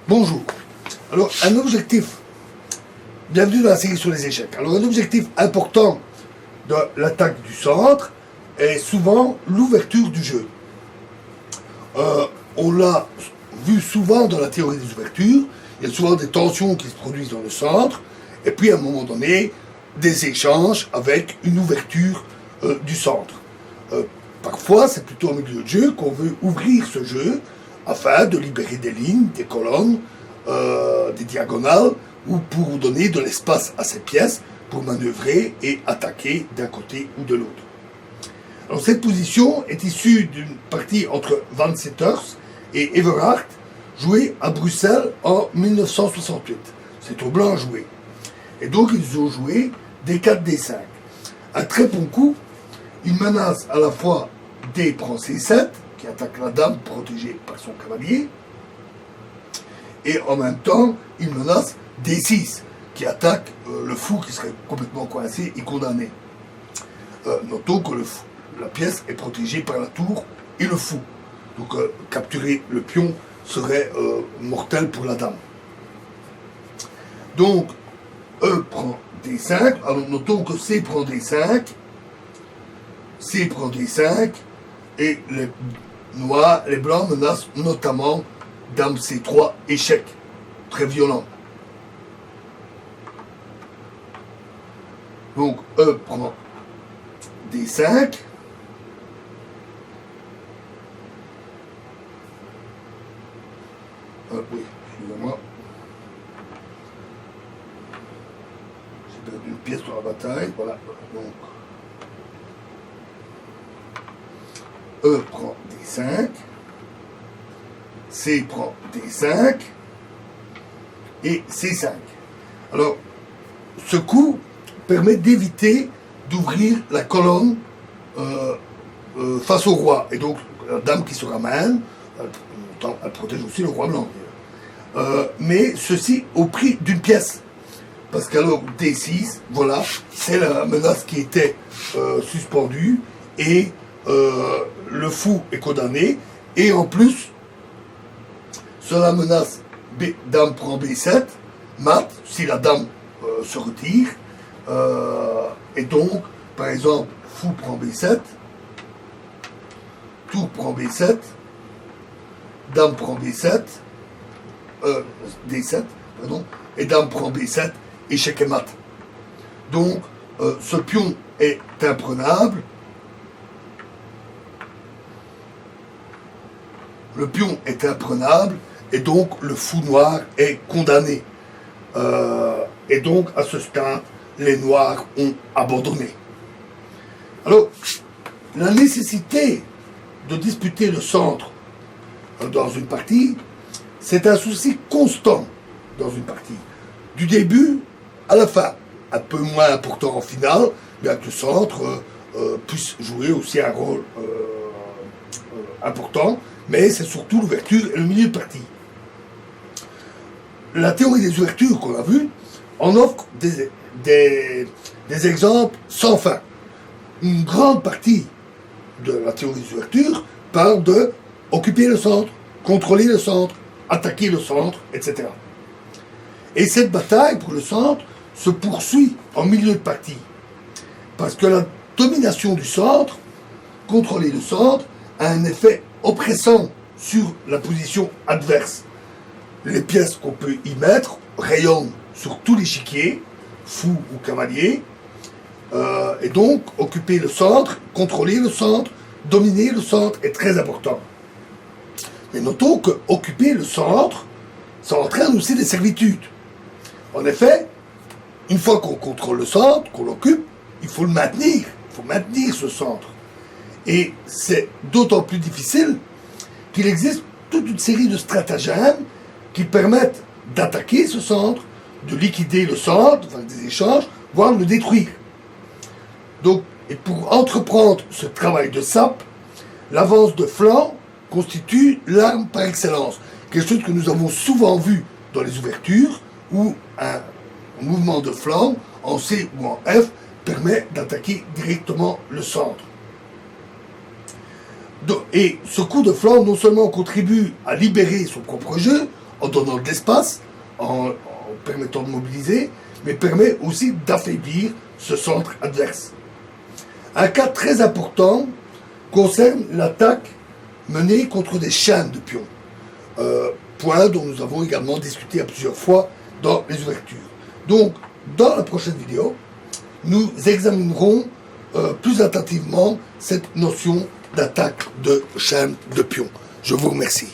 Bonjour. Alors, un objectif, bienvenue dans la série sur les échecs. Alors, un objectif important de l'attaque du centre est souvent l'ouverture du jeu. On l'a vu souvent dans la théorie des ouvertures, il y a souvent des tensions qui se produisent dans le centre, et puis à un moment donné, des échanges avec une ouverture du centre. Parfois, c'est plutôt au milieu de jeu qu'on veut ouvrir ce jeu afin de libérer des lignes, des colonnes, des diagonales, ou pour donner de l'espace à ces pièces pour manœuvrer et attaquer d'un côté ou de l'autre. Alors cette position est issue d'une partie entre Van Seters et Everhard, jouée à Bruxelles en 1968. C'est au blanc joué. Et donc ils ont joué D4, D5. Un très bon coup, il menace à la fois D prend C7, qui attaque la dame protégée par son cavalier, et en même temps, il menace D6, qui attaque le fou qui serait complètement coincé et condamné. Notons que la pièce est protégée par la tour et le fou. Donc capturer le pion serait mortel pour la dame. Donc, E prend D5, alors notons que C prend D5, C prend D5, et les blancs menacent notamment Dame C3, échec, très violent. Donc E prend D5. Oui, excusez-moi. J'ai perdu une pièce dans la bataille, voilà. Donc E prend D5, C prend D5 et C5. Alors, ce coup permet d'éviter d'ouvrir la colonne face au roi. Et donc, la dame qui se ramène, elle protège aussi le roi blanc. Mais ceci au prix d'une pièce. Parce qu'alors, D6, voilà, c'est la menace qui était suspendue et le fou est condamné, et en plus, cela menace dame prend B7, mat, si la dame se retire, et donc, par exemple, fou prend B7, tour prend B7, dame prend B7, D7, pardon, et dame prend B7, échec et mat. Donc, ce pion est imprenable. Le pion est imprenable et donc le fou noir est condamné. Et donc à ce stade, les noirs ont abandonné. Alors, la nécessité de disputer le centre dans une partie, c'est un souci constant dans une partie. Du début à la fin. Un peu moins important en finale, bien que le centre puisse jouer aussi un rôle important, mais c'est surtout l'ouverture et le milieu de partie. La théorie des ouvertures qu'on a vue en offre des exemples sans fin. Une grande partie de la théorie des ouvertures parle de occuper le centre, contrôler le centre, attaquer le centre, etc. Et cette bataille pour le centre se poursuit en milieu de partie. Parce que la domination du centre, contrôler le centre, a un effet oppressant sur la position adverse. Les pièces qu'on peut y mettre rayonnent sur tout l'échiquier, fou ou cavalier, et donc occuper le centre, contrôler le centre, dominer le centre est très important. Mais notons que occuper le centre, ça entraîne aussi des servitudes. En effet, une fois qu'on contrôle le centre, qu'on l'occupe, il faut le maintenir, il faut maintenir ce centre. Et c'est d'autant plus difficile qu'il existe toute une série de stratagèmes qui permettent d'attaquer ce centre, de liquider le centre, enfin des échanges, voire le détruire. Donc, et pour entreprendre ce travail de sape, l'avance de flanc constitue l'arme par excellence. Quelque chose que nous avons souvent vu dans les ouvertures, où un mouvement de flanc, en C ou en F, permet d'attaquer directement le centre. Et ce coup de flanc non seulement contribue à libérer son propre jeu, en donnant de l'espace, en permettant de mobiliser, mais permet aussi d'affaiblir ce centre adverse. Un cas très important concerne l'attaque menée contre des chaînes de pions, point dont nous avons également discuté à plusieurs fois dans les ouvertures. Donc, dans la prochaine vidéo, nous examinerons plus attentivement cette notion d'attaque de chaîne de pions. Je vous remercie.